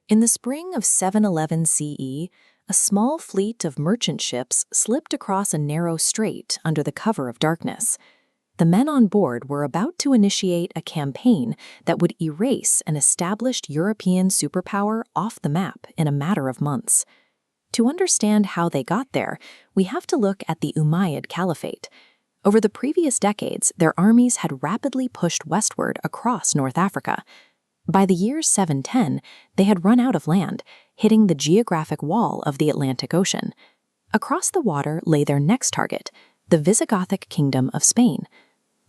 In the spring of 711 CE, a small fleet of merchant ships slipped across a narrow strait under the cover of darkness. The men on board were about to initiate a campaign that would erase an established European superpower off the map in a matter of months. To understand how they got there, we have to look at the Umayyad Caliphate. Over the previous decades, their armies had rapidly pushed westward across North Africa. By the year 710, they had run out of land, hitting the geographic wall of the Atlantic Ocean. Across the water lay their next target, the Visigothic Kingdom of Spain.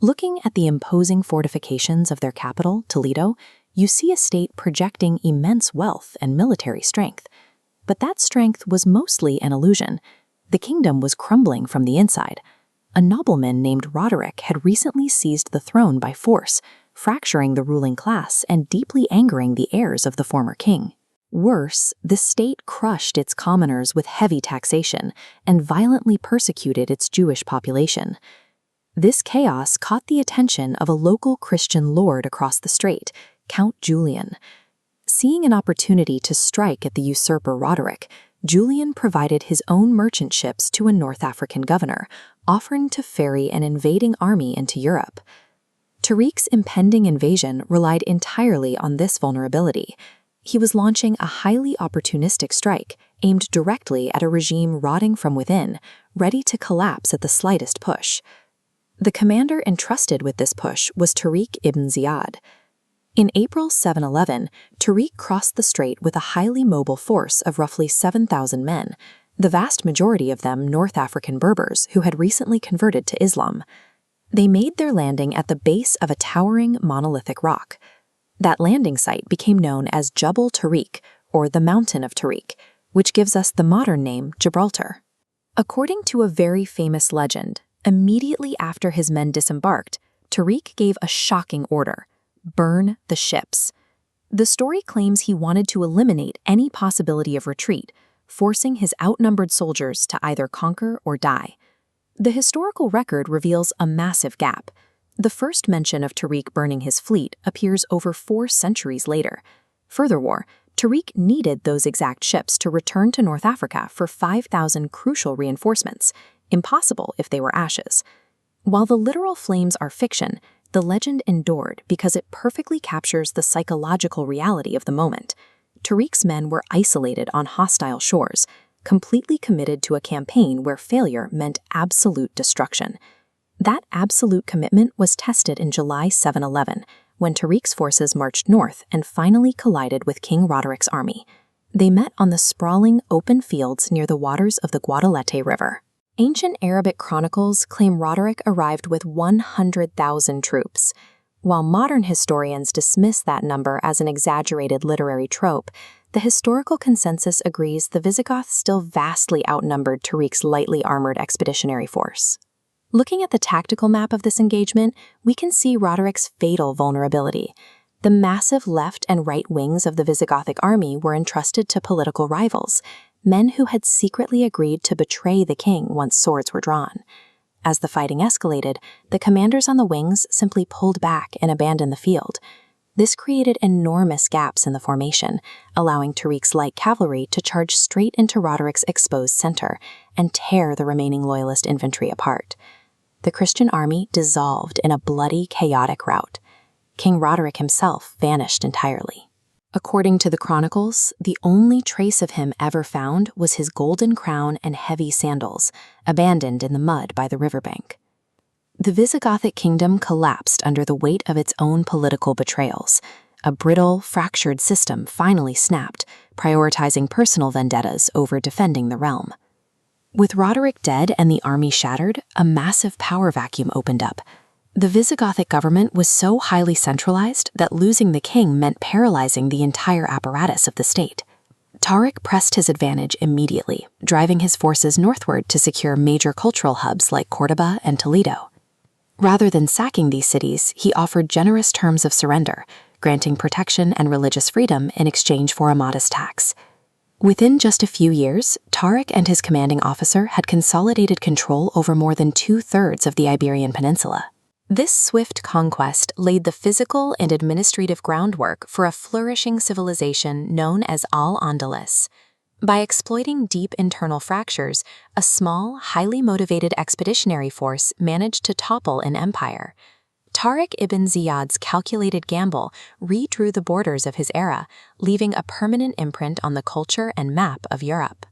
Looking at the imposing fortifications of their capital, Toledo, you see a state projecting immense wealth and military strength. But that strength was mostly an illusion. The kingdom was crumbling from the inside. A nobleman named Roderick had recently seized the throne by force, fracturing the ruling class and deeply angering the heirs of the former king. Worse, the state crushed its commoners with heavy taxation and violently persecuted its Jewish population. This chaos caught the attention of a local Christian lord across the strait, Count Julian. Seeing an opportunity to strike at the usurper Roderick, Julian provided his own merchant ships to a North African governor, offering to ferry an invading army into Europe. Tariq's impending invasion relied entirely on this vulnerability. He was launching a highly opportunistic strike aimed directly at a regime rotting from within, ready to collapse at the slightest push. The commander entrusted with this push was Tariq ibn Ziyad. In April 711, Tariq crossed the strait with a highly mobile force of roughly 7,000 men, the vast majority of them North African Berbers who had recently converted to Islam. They made their landing at the base of a towering monolithic rock. That landing site became known as Jabal Tariq, or the Mountain of Tariq, which gives us the modern name Gibraltar. According to a very famous legend, immediately after his men disembarked, Tariq gave a shocking order: burn the ships. The story claims he wanted to eliminate any possibility of retreat, forcing his outnumbered soldiers to either conquer or die. The historical record reveals a massive gap. The first mention of Tariq burning his fleet appears over 4 centuries later. Furthermore, Tariq needed those exact ships to return to North Africa for 5,000 crucial reinforcements, impossible if they were ashes. While the literal flames are fiction, the legend endured because it perfectly captures the psychological reality of the moment. Tariq's men were isolated on hostile shores, completely committed to a campaign where failure meant absolute destruction. That absolute commitment was tested in July 711, when Tariq's forces marched north and finally collided with King Roderick's army. They met on the sprawling open fields near the waters of the Guadalete River. Ancient Arabic chronicles claim Roderick arrived with 100,000 troops. While modern historians dismiss that number as an exaggerated literary trope, the historical consensus agrees the Visigoths still vastly outnumbered Tariq's lightly armored expeditionary force. Looking at the tactical map of this engagement, we can see Roderick's fatal vulnerability. The massive left and right wings of the Visigothic army were entrusted to political rivals, men who had secretly agreed to betray the king once swords were drawn. As the fighting escalated, the commanders on the wings simply pulled back and abandoned the field. This created enormous gaps in the formation, allowing Tariq's light cavalry to charge straight into Roderick's exposed center and tear the remaining loyalist infantry apart. The Christian army dissolved in a bloody, chaotic rout. King Roderick himself vanished entirely. According to the chronicles, the only trace of him ever found was his golden crown and heavy sandals, abandoned in the mud by the riverbank. The Visigothic kingdom collapsed under the weight of its own political betrayals. A brittle, fractured system finally snapped, prioritizing personal vendettas over defending the realm. With Roderick dead and the army shattered, a massive power vacuum opened up. The Visigothic government was so highly centralized that losing the king meant paralyzing the entire apparatus of the state. Tariq pressed his advantage immediately, driving his forces northward to secure major cultural hubs like Córdoba and Toledo. Rather than sacking these cities, he offered generous terms of surrender, granting protection and religious freedom in exchange for a modest tax. Within just a few years, Tariq and his commanding officer had consolidated control over more than 2/3 of the Iberian Peninsula. This swift conquest laid the physical and administrative groundwork for a flourishing civilization known as Al-Andalus. By exploiting deep internal fractures, a small, highly motivated expeditionary force managed to topple an empire. Tariq ibn Ziyad's calculated gamble redrew the borders of his era, leaving a permanent imprint on the culture and map of Europe.